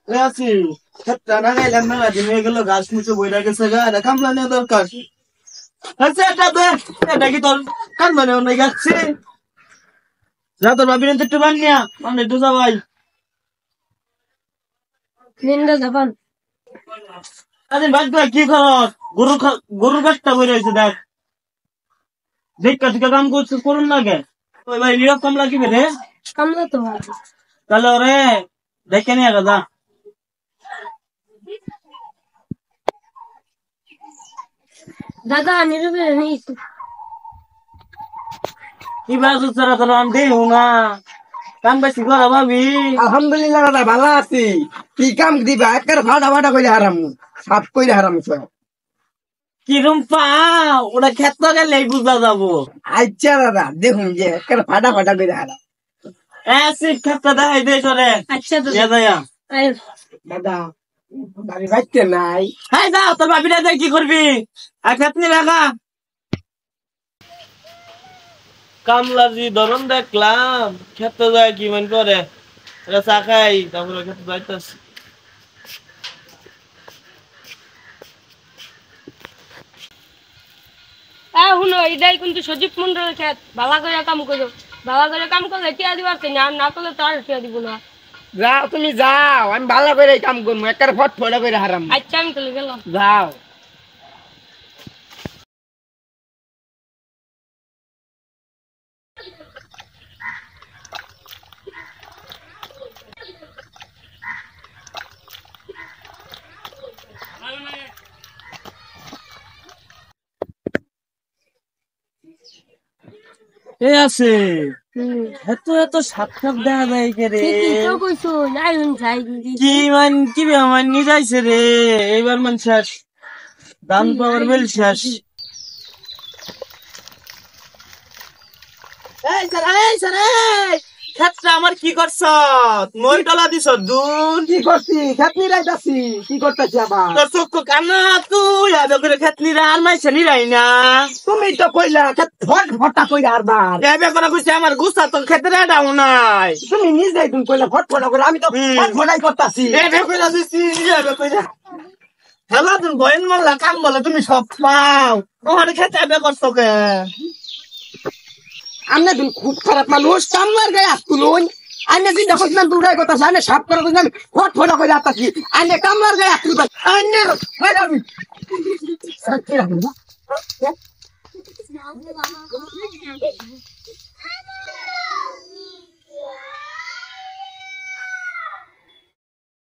আছি খেতটা না গাইলাম মেলা দিন হয়ে গেল ঘাস মুছে বইরা গেছে গা এটা কামলা নেওয়া দরকার আচ্ছা এটা কি তোর কান মানে অনেক যাচ্ছে যা তোর ভাবি একটু বানিয়া মানে একটু যাবাই নিন্দা যাবান আরে বাদ কি খরচ গরুর গাছটা বই রয়েছে দেখ দেখা থেকে কাম করছে করুন লাগে ওই ভাই নিরব কামলা কি বেরে কামলা তো ভালো তাহলে ওরে দেখে নিয়ে গা দাদা নীরবে নেই কি বাজু ছাড়া তোর আমি দেই না কাম বেশি করা ভাবি আলহামদুলিল্লাহ দাদা ভালো আছি কি কাম দিবা একের ভাড়া ভাড়া করে হারাম সাপ করে হারাম কিরম পাও ওটা ক্ষেত গেলেই বুঝা যাবো আচ্ছা দাদা দেখুন যে একের ভাড়া ভাড়া করে হারাম অ্যাসিড ক্ষেতটা দেখাই দে সরে আচ্ছা ইয়া দয়া দাদা বাড়ি বাইতে নাই হ্যাঁ যা তোর ভাবিরা দেখ কি করবি আর ক্ষেত নিয়ে রাখা কামলার যে ধরন দেখলাম ক্ষেত যায় কি মন করে এটা চা খাই তারপরে ক্ষেত যাইতেছে শুনো এটাই কিন্তু সজীব মন্ডলের খেত ভালো করে কাম করো ভালো করে কাম করলে টিয়া দিবার না আর না করলে তো আর টিয়া দিব না যাও তুমি যাও আমি ভালো করে কাম করবো একের ফট ফটা করে হারাম আচ্ছা আমি চলে গেলাম যাও এ আছে এত এত সাপ দেখা যায় কে রে তো কইছো যাই যাই কি মান নি যাইছে রে এইবার মান শেষ দান পাওয়ার বেল শেষ এই স্যার ক্ষেতটা আমার কি করছ মই টলা দিছ দুন কি করছি খেতনি রাইতাছি কি করতেছি আবার তোর চক্ষু কানা তুই আবে করে ক্ষেতনি আর মাইছে নি রাই না তুমি তো কইলা খেত ফট ফটা কইরা হারবার এবে করে কইছে আমার গুছা তো ক্ষেতে ডাও নাই তুমি নিজেই তুমি কইলা ফট ফটা করে আমি তো ফট ফটাই করতাছি এবে কইরা দিছি এবে কইরা হেলা তুমি বইন মারলা কাম বলে তুমি সব পাও ওখানে খেতে এবে করছো কে আমনে তুমি খুব খারাপ মানুষ কামলার গায়ে আসতুলুন আইনে যদি দেখো না দূরে কথা আইনে সাপ করে দিলাম ফট ফটা করে আতাছি আইনে কামলার গায়ে আসতুল আইনে আমি Thank you.